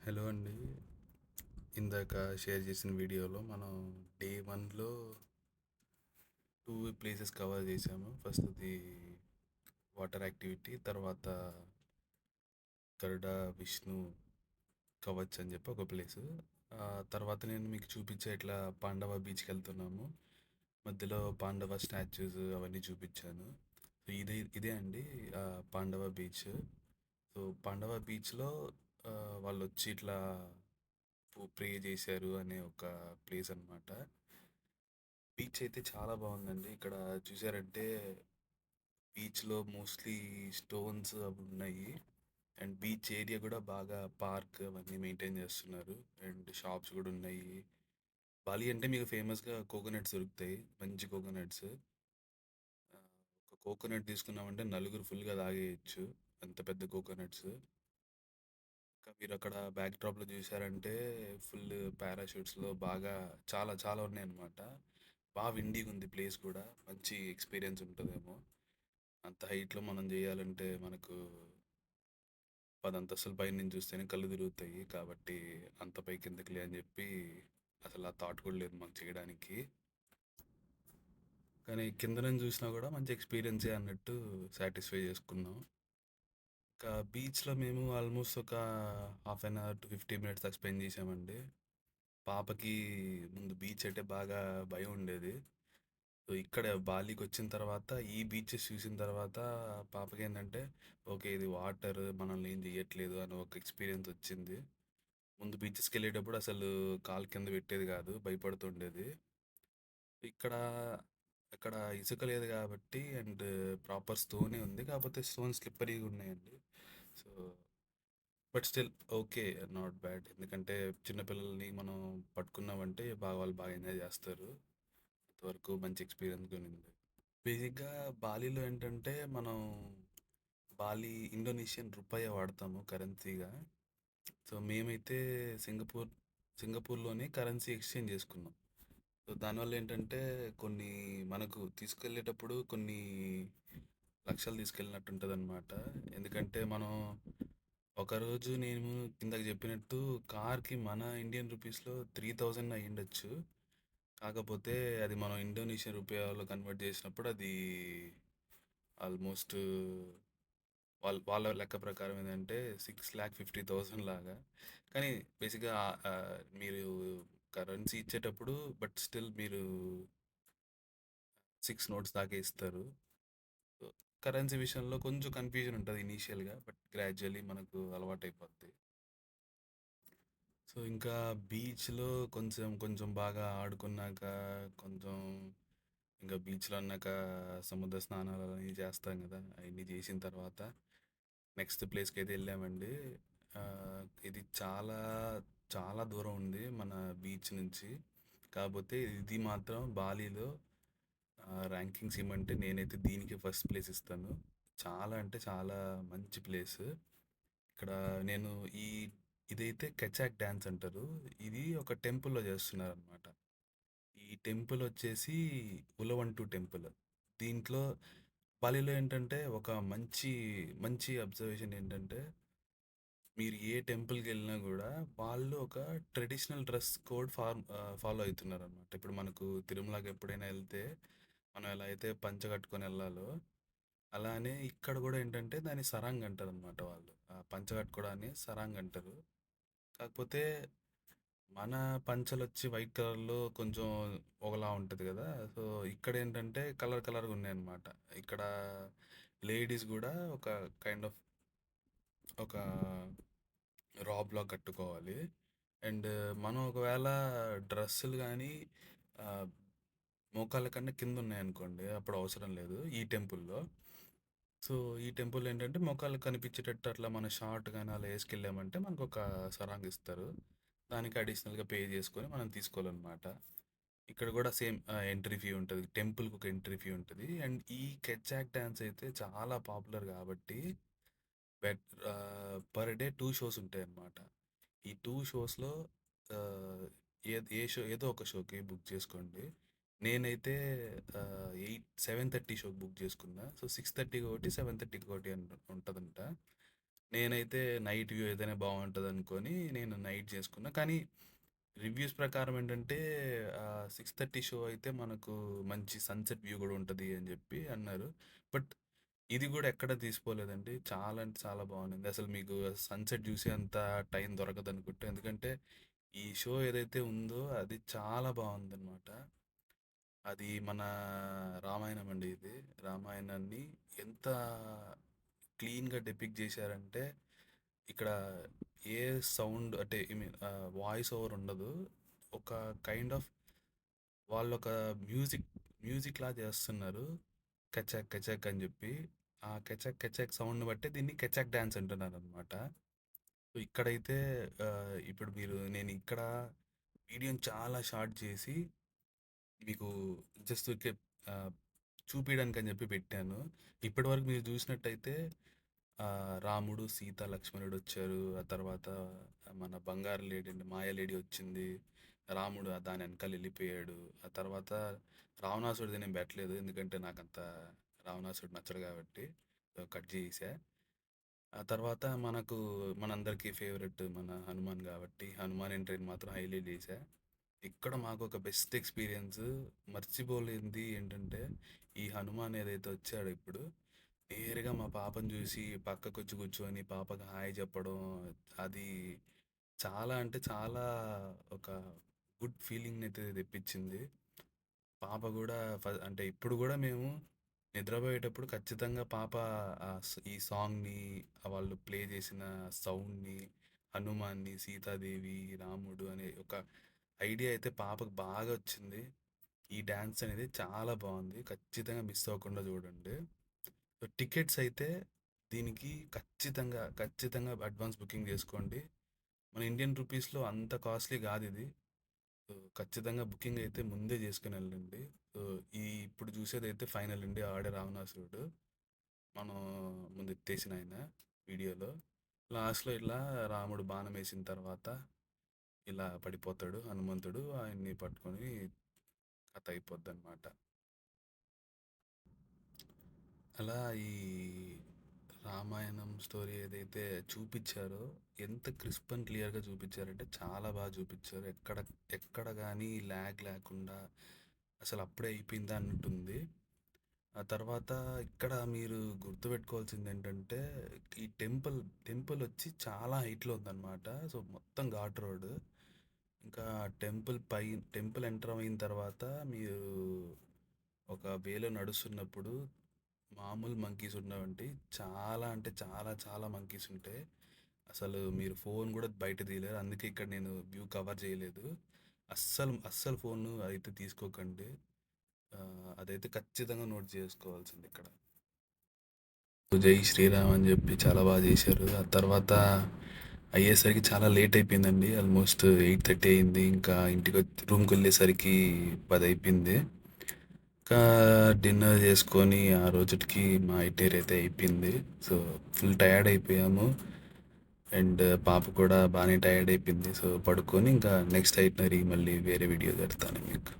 Hello అండి. ఇందాక share చేసిన వీడియోలో మనం డే 1లో 2 ప్లేసెస్ కవర్ చేసాము. ఫస్ట్‌ది వాటర్ యాక్టివిటీ, తర్వాత గరుడ, విష్ణు కవచ్ అని చెప్పి ఒక ప్లేసు. తర్వాత నేను మీకు చూపించే ఇట్లా పాండవ బీచ్‌కెళ్తున్నాము. మధ్యలో పాండవ స్టాచ్యూస్ అవన్నీ చూపించాను. సో ఇదే అండి పాండవ బీచ్. సో పాండవ బీచ్‌లో వాళ్ళొచ్చి ఇట్లా ప్రే చేశారు అనే ఒక ప్లేస్ అన్నమాట. బీచ్ అయితే చాలా బాగుందండి. ఇక్కడ చూసారంటే బీచ్‌లో మోస్ట్‌లీ స్టోన్స్ అవి ఉన్నాయి. అండ్ బీచ్ ఏరియా కూడా బాగా పార్క్ అవన్నీ మెయింటైన్ చేస్తున్నారు. అండ్ షాప్స్ కూడా ఉన్నాయి. బాలి అంటే మీకు ఫేమస్‌గా కోకోనట్స్ దొరుకుతాయి. మంచి కోకోనట్స్. ఒక కోకోనట్ తీసుకున్నామంటే నలుగురు ఫుల్‌గా తాగేయొచ్చు. అంత పెద్ద కోకోనట్స్. ఇంకా మీరు అక్కడ బ్యాక్ డ్రాప్‌లో చూసారంటే ఫుల్ పారాషూట్స్‌లో బాగా చాలా చాలా ఉన్నాయన్నమాట. విండీగా ఉంది ప్లేస్ కూడా. మంచి ఎక్స్‌పీరియన్స్ ఉంటదేమో. అంత హైట్‌లో మనం జేయాలంటే మనకు 10 అంతస్తుల పైనుంచి చూస్తేనే కళ్ళు తిరుగుతాయి. కాబట్టి అంత పైకెందుకులే అని జెప్పి అసలు ఆ థాట్ కూడా లేదు మాకు చేయడానికి. కానీ కింద నుంచి చూసినా కూడా మంచి ఎక్స్‌పీరియన్సే అన్నట్టు సాటిస్ఫై చేసుకున్నాం. ఇంకా బీచ్‌లో మేము ఆల్మోస్ట్ ఒక half an hour to 50 minutes దాకా స్పెండ్ చేశామండి. పాపకి ముందు బీచ్ అంటే బాగా భయం ఉండేది. సో ఇక్కడ బాలీకొచ్చిన తర్వాత ఈ బీచెస్ చూసిన తర్వాత పాపకేంటంటే ఓకే ఇది వాటర్ మనల్ని ఏం చెయ్యట్లేదు అని ఒక ఎక్స్పీరియన్స్ వచ్చింది. ముందు బీచెస్కి వెళ్ళేటప్పుడు అసలు కాలు కింద పెట్టేది కాదు, భయపడుతుండేది. ఇక్కడ అక్కడ ఇసుక లేదు కాబట్టి అండ్ ప్రాపర్ స్టోనే ఉంది, కాకపోతే స్టోన్ స్లిప్పరీగా ఉన్నాయండి. So but still okay, not bad. ఎందుకంటే చిన్నపిల్లల్ని మనం పట్టుకున్నామంటే వాళ్ళు బాగా ఎంజాయ్ చేస్తారు. అంతవరకు మంచి ఎక్స్పీరియన్స్ ఉంది. బేసిక్‌గా బాలీలో ఏంటంటే, మనం బాలీ ఇండోనేషియన్ రూపాయే వాడతాము కరెన్సీగా. సో, మేమైతే సింగపూర్ సింగపూర్‌లోనే కరెన్సీ ఎక్స్‌చేంజ్ చేసుకున్నాం. సో, దానివల్ల ఏంటంటే, కొన్ని మనకు తీసుకెళ్ళేటప్పుడు కొన్ని లక్షలు తీసుకెళ్ళినట్టు ఉంటదనమాట. ఎందుకంటే, మనం ఒకరోజు నేను ఇందాక చెప్పినట్టు కార్‌కి మన ఇండియన్ రూపీస్‌లో 3000 అయ్యుండొచ్చు. కాకపోతే అది మనం ఇండోనేషియన్ రూపియాలో కన్వర్ట్ చేసినప్పుడు అది ఆల్మోస్ట్ వాళ్ళ లెక్క ప్రకారం ఏంటంటే 6,50,000 లాగా. కానీ బేసిక్గా మీరు కరెన్సీ ఇచ్చేటప్పుడు బట్ స్టిల్ మీరు 6 నోట్స్ దాకా ఇస్తారు. కరెన్సీ విషయంలో కొంచెం కన్ఫ్యూజన్ ఉంటుంది ఇనీషియల్గా, బట్ గ్రాడ్యువల్లీ మనకు అలవాటైపోద్ది. సో ఇంకా బీచ్లో కొంచెం కొంచెం బాగా ఆడుకున్నాక కొంచెం ఇంకా బీచ్లో అన్నాక సముద్ర స్నానాలు అవన్నీ చేస్తాం కదా, అవన్నీ చేసిన తర్వాత నెక్స్ట్ ప్లేస్కి అయితే వెళ్ళామండి. ఆ, ఇది చాలా చాలా దూరం ఉంది మన బీచ్ నుంచి. కాకపోతే ఇది మాత్రం బాలీలో ర్యాంకింగ్స్ ఇమ్మంటే నేనైతే దీనికి ఫస్ట్ ప్లేస్ ఇస్తాను. చాలా అంటే చాలా మంచి ప్లేస్. ఇక్కడ నేను ఈ ఇదైతే కెచాక్ డ్యాన్స్ అంటారు. ఇది ఒక టెంపుల్లో చేస్తున్నారు అనమాట. ఈ టెంపుల్ వచ్చేసి ఉలవంటు టెంపుల్. దీంట్లో బాలీలో ఏంటంటే ఒక మంచి మంచి అబ్జర్వేషన్ ఏంటంటే, మీరు ఏ టెంపుల్కి వెళ్ళినా కూడా వాళ్ళు ఒక ట్రెడిషనల్ డ్రెస్ కోడ్ ఫాలో అవుతున్నారు అనమాట. ఇప్పుడు మనకు తిరుమలకి ఎప్పుడైనా వెళ్తే మనం ఎలా అయితే పంచ కట్టుకొని వెళ్ళాలో, అలానే ఇక్కడ కూడా ఏంటంటే దాన్ని సరాంగ్ అంటారు అనమాట. వాళ్ళు ఆ పంచ కట్టుకోవడాన్ని సరాంగ్ అంటారు. కాకపోతే మన పంచలొచ్చి వైట్ కలర్‌లో కొంచెం ఒకలా ఉంటది గదా! సో, ఇక్కడేంటంటే కలర్ కలర్‌గా ఉన్నాయన్నమాట. ఇక్కడ లేడీస్ గూడా ఒక కైండ్ ఆఫ్ ఒక రాబ్‌లా కట్టుకోవాలి. అండ్ మనం ఒకవేళ డ్రెస్సులు గానీ ఆహ్, మోకాళ్ళ కన్నా కిందున్నాయనుకోండి, అప్పుడు అవసరం లేదు ఈ టెంపుల్‌లో. సో, ఈ టెంపుల్ ఏంటంటే మోకాళ్ళకి కనిపించేటట్టు అట్లా మన షార్ట్ గాని అలా యేసుకెళ్ళామంటే మనకొక సరాంగ్ ఇస్తారు. దానికి అడిషనల్‌గా పే చేసుకొని మనం తీసుకోవాలన్నమాట. ఇక్కడ కూడా సేమ్ ఎంట్రీ ఫీ ఉంటది. టెంపుల్‌కి ఒక ఎంట్రీ ఫీ ఉంటది. అండ్ ఈ కెచ్చాక్ డాన్స్ అయితే చాలా పాపులర్ కాబట్టి పర్ డే 2 షోస్ ఉంటాయన్నమాట. ఈ 2 షోస్‌లో ఆహ్, ఏ షో ఏదో ఒక షోకి బుక్ చేసుకోండి. నేనైతే 7:30 షోకి బుక్ చేసుకున్నా. సో, 6:30కి ఒకటి, 7:30కి ఒకటి ఉంటదంట. నేనైతే నైట్ వ్యూ అయితేనే బావుంటదనుకోని నేను నైట్ చేసుకున్నా. కానీ రివ్యూస్ ప్రకారం ఏంటంటే 6:30 షో అయితే మనకు మంచి సన్‌సెట్ వ్యూ గూడా ఉంటది అని జెప్పి అన్నారు. బట్ ఇది గూడా ఎక్కడ తీసిపోలేదండి. చాలా అంటే చాలా బావుండింది. అసలు మీకు సన్‌సెట్ జూసేంత టైం దొరకదనుకుంటా. ఎందుకంటే ఈ షో ఏదైతే ఉందో అది చాలా బావుందనమాట. అది మన రామాయణం అండి ఇది. రామాయణాన్ని ఎంత క్లీన్‌గా డెపిక్ట్ జేశారంటే ఇక్కడ ఏ సౌండ్ అంటే ఐ మీన్ వాయిస్ ఓవర్ ఉండదు. ఒక కైండ్ ఆఫ్ వాళ్ళొక మ్యూజిక్ మ్యూజిక్‌లా చేస్తున్నారు. కచాక్ కచాక్ అని జెప్పి. ఆ కచాక్ కచాక్ సౌండ్‌ని బట్టే దీన్ని కచాక్ డాన్స్ అంటున్నారనమాట. సో, ఇక్కడైతే ఇప్పుడు నేను ఇక్కడ వీడియోని చాలా షార్ట్ చేసి మీకు జస్ట్ ఊరికే ఆహ్, చూపియడానికని జెప్పి పెట్టాను. ఇప్పటివరకు మీరు జూసినట్టయితే రాముడు, సీత, లక్ష్మణుడొచ్చారు. ఆ తర్వాత మన బంగారు లేడీ మాయ లేడీ వచ్చింది. రాముడు దాని ఎనకాల ఎళ్ళిపోయాడు. ఆ తర్వాత రావణాసుడిది నేను పెట్టలేదు. ఎందుకంటే నాకంత రావణాసుడు నచ్చడు గాబట్టి కట్ జేసేసా. ఆ తర్వాత మనందరికీ ఫేవరెట్ మన హనుమాన్ గాబట్టి హనుమాన్ ఎంట్రీని మాత్రం హైలైట్ జేశా. ఇక్కడ మాకొక బెస్ట్ ఎక్స్‌పీరియన్స్ మర్చిపోలేనిది ఏంటంటే, ఈ హనుమాన్ ఏదైతే వచ్చాడో ఇప్పుడు, నేరుగా మా పాపని జూసి పక్కకొచ్చి కూర్చొని పాపకి హాయ్ చెప్పడం, అది చాలా అంటే చాలా ఒక గుడ్ ఫీలింగ్‌నైతే తెప్పించింది. పాప గూడా అంటే ఇప్పుడు గూడా మేము నిద్రపోయేటప్పుడు ఖచ్చితంగా పాప ఈ సాంగ్‌ని వాళ్ళు ప్లే చేసిన సౌండ్‌ని, హనుమాన్‌ని, సీతాదేవి, రాముడు అనే ఒక ఐడియా అయితే పాపకు బాగా వచ్చింది. ఈ డాన్స్ అనేది చాలా బావుంది. ఖచ్చితంగా మిస్ అవ్వకుండా చూడండి. టికెట్స్ అయితే దీనికి ఖచ్చితంగా అడ్వాన్స్ బుకింగ్ చేసుకోండి. మన ఇండియన్ రూపీస్‌లో అంత కాస్ట్‌లీ కాదిది. సో, ఖచ్చితంగా బుకింగ్ అయితే ముందే చేసుకొని వెళ్ళండి. సో, ఇప్పుడు చూసేదైతే ఫైనల్ అండి. ఆడే రావణాసురుడు. మనం ముందు ఎత్తేసిన ఆయన వీడియోలో. లాస్ట్‌లో ఇలా రాముడు బాణం వేసిన తర్వాత ఇలా పడిపోతాడు హనుమంతుడు. ఆయన్ని పట్టుకొని కథ అయిపోద్దనమాట. అలా ఈ రామాయణం స్టోరీ ఏదైతే చూపిచ్చారో ఎంత క్రిస్ప్ అండ్ క్లియర్‌గా చూపిచ్చారంటే చాలా బాగా చూపిచ్చారు. ఎక్కడ గానీ ల్యాగ్ లేకుండా అసలు అప్పుడే అయిపోయిందా అన్నట్టుంది. ఆ తర్వాత ఇక్కడ మీరు గుర్తుపెట్టుకోవాల్సిందేంటంటే ఈ టెంపుల్ వచ్చి చాలా హైట్‌లో ఉందనమాట. సో, మొత్తం ఘాట్ రోడ్. ఇంకా టెంపుల్ ఎంటర్ అయిన తర్వాత మీరు ఒక వేలో నడుస్తున్నప్పుడు మామూలు మంకీస్ ఉండవండి. చాలా అంటే చాలా చాలా మంకీస్ ఉంటాయి. అసలు మీరు ఫోన్ కూడా బయట తీయలేరు. అందుకే ఇక్కడ నేను వ్యూ కవర్ చేయలేదు. అస్సలు ఫోన్ అయితే తీసుకోకండి. అదైతే ఖచ్చితంగా నోట్ చేసుకోవాల్సింది ఇక్కడ. జై శ్రీరామ్ అని చెప్పి చాలా బాగా చేశారు. ఆ తర్వాత అయ్యేసరికి చాలా లేట్ అయిపోయిందండి. ఆల్మోస్ట్ 8:30 అయింది. ఇంకా ఇంటికి రూమ్కి వెళ్ళేసరికి 10 అయిపోయింది. ఇంకా డిన్నర్ చేసుకొని ఆ రోజుటికి మా ఇటేర్ అయితే అయిపోయింది. సో, ఫుల్ టయర్డ్ అయిపోయాము. అండ్ పాప కూడా బాగానే టయర్డ్ అయిపోయింది. సో, పడుకొని ఇంకా నెక్స్ట్ ఐటినరీ మళ్ళీ వేరే వీడియో పెడతాను మీకు.